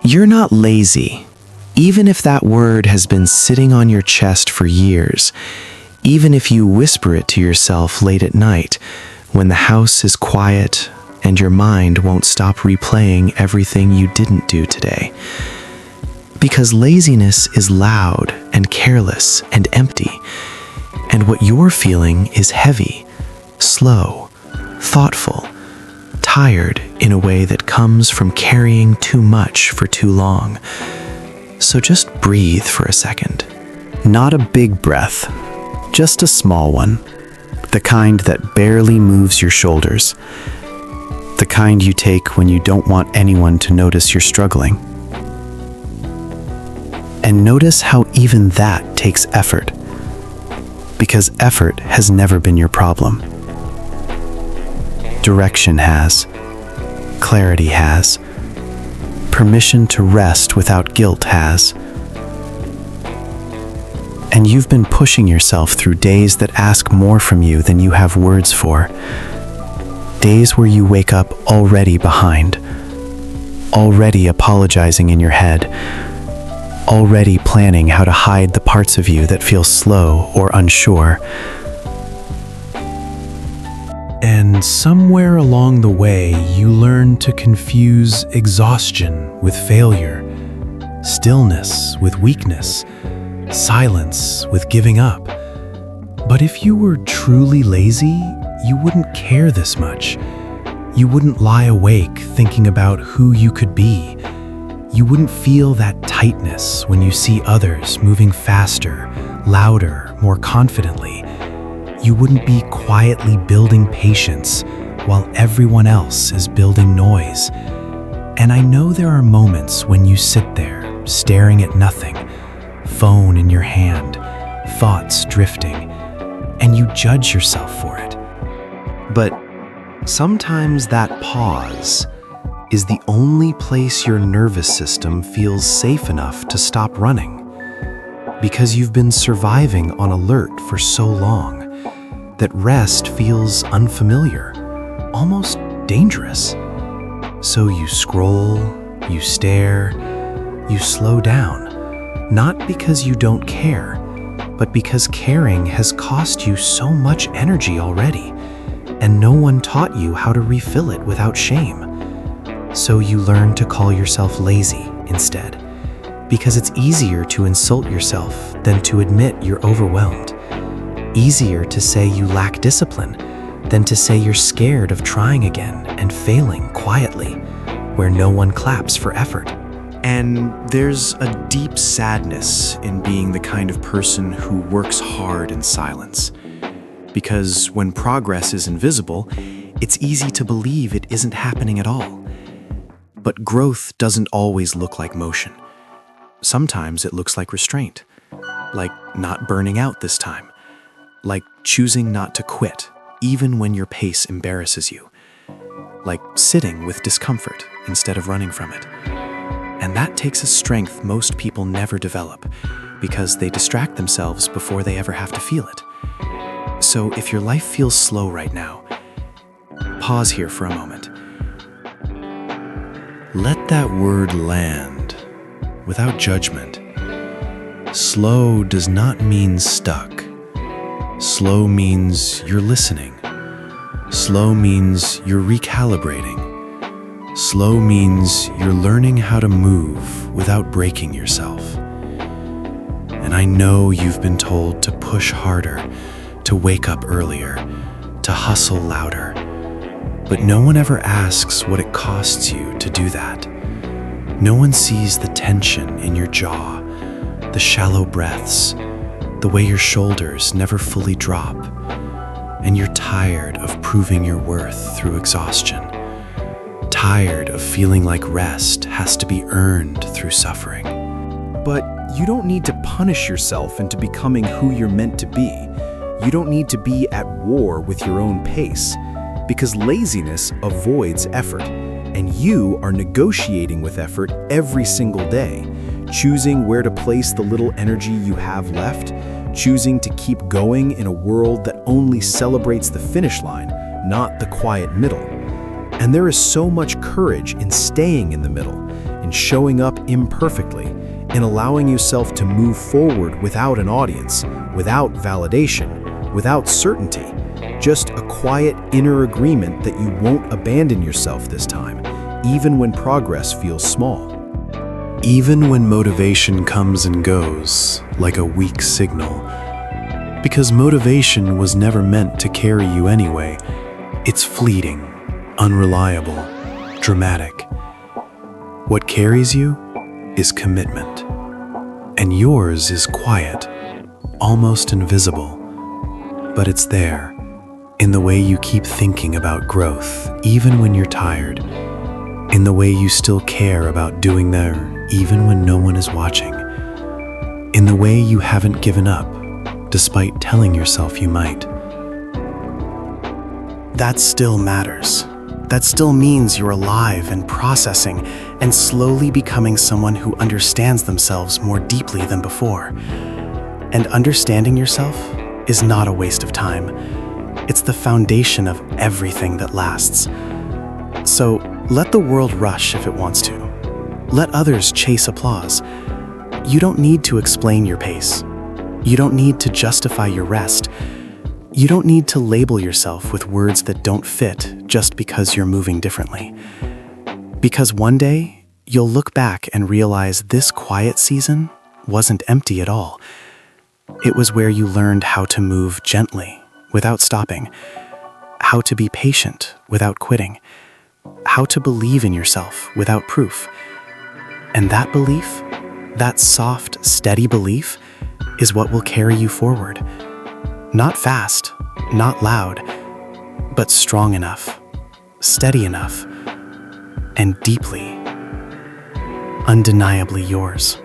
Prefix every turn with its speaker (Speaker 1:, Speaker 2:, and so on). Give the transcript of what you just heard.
Speaker 1: You're not lazy, even if that word has been sitting on your chest for years, even if you whisper it to yourself late at night when the house is quiet and your mind won't stop replaying everything you didn't do today. Because laziness is loud and careless and empty, and what you're feeling is heavy, slow, thoughtful, tired in a way that comes from carrying too much for too long. So just breathe for a second. Not a big breath, just a small one. The kind that barely moves your shoulders. The kind you take when you don't want anyone to notice you're struggling. And notice how even that takes effort. Because effort has never been your problem. Direction has. Clarity has. Permission to rest without guilt has. And you've been pushing yourself through days that ask more from you than you have words for. Days where you wake up already behind, already apologizing in your head, already planning how to hide the parts of you that feel slow or unsure. And somewhere along the way, you learn to confuse exhaustion with failure, stillness with weakness, silence with giving up. But if you were truly lazy, you wouldn't care this much. You wouldn't lie awake thinking about who you could be. You wouldn't feel that tightness when you see others moving faster, louder, more confidently. You wouldn't be quietly building patience while everyone else is building noise. And I know there are moments when you sit there, staring at nothing, phone in your hand, thoughts drifting, and you judge yourself for it. But sometimes that pause is the only place your nervous system feels safe enough to stop running. Because you've been surviving on alert for so long that rest feels unfamiliar, almost dangerous. So you scroll, you stare, you slow down, not because you don't care, but because caring has cost you so much energy already, and no one taught you how to refill it without shame. So you learn to call yourself lazy instead, because it's easier to insult yourself than to admit you're overwhelmed. Easier to say you lack discipline than to say you're scared of trying again and failing quietly, where no one claps for effort. And there's a deep sadness in being the kind of person who works hard in silence. Because when progress is invisible, it's easy to believe it isn't happening at all. But growth doesn't always look like motion. Sometimes it looks like restraint, like not burning out this time, like choosing not to quit, even when your pace embarrasses you, like sitting with discomfort instead of running from it. And that takes a strength most people never develop, because they distract themselves before they ever have to feel it. So if your life feels slow right now, pause here for a moment. Let that word land without judgment. Slow does not mean stuck. Slow means you're listening. Slow means you're recalibrating. Slow means you're learning how to move without breaking yourself. And I know you've been told to push harder, to wake up earlier, to hustle louder. But no one ever asks what it costs you to do that. No one sees the tension in your jaw, the shallow breaths, the way your shoulders never fully drop, and you're tired of proving your worth through exhaustion. Tired of feeling like rest has to be earned through suffering. But you don't need to punish yourself into becoming who you're meant to be. You don't need to be at war with your own pace, because laziness avoids effort, and you are negotiating with effort every single day, choosing where to place the little energy you have left, choosing to keep going in a world that only celebrates the finish line, not the quiet middle. And there is so much courage in staying in the middle, in showing up imperfectly, in allowing yourself to move forward without an audience, without validation, without certainty, just a quiet inner agreement that you won't abandon yourself this time, even when progress feels small. Even when motivation comes and goes, like a weak signal. Because motivation was never meant to carry you anyway. It's fleeting, unreliable, dramatic. What carries you is commitment. And yours is quiet, almost invisible. But it's there, in the way you keep thinking about growth, even when you're tired. In the way you still care about doing there, even when no one is watching. In the way you haven't given up, despite telling yourself you might.
Speaker 2: That still matters. That still means you're alive and processing and slowly becoming someone who understands themselves more deeply than before. And understanding yourself is not a waste of time. It's the foundation of everything that lasts. So let the world rush if it wants to. Let others chase applause. You don't need to explain your pace. You don't need to justify your rest. You don't need to label yourself with words that don't fit just because you're moving differently. Because one day, you'll look back and realize this quiet season wasn't empty at all. It was where you learned how to move gently, without stopping, how to be patient without quitting, how to believe in yourself without proof. And that belief, that soft, steady belief, is what will carry you forward. Not fast, not loud, but strong enough, steady enough, and deeply, undeniably yours.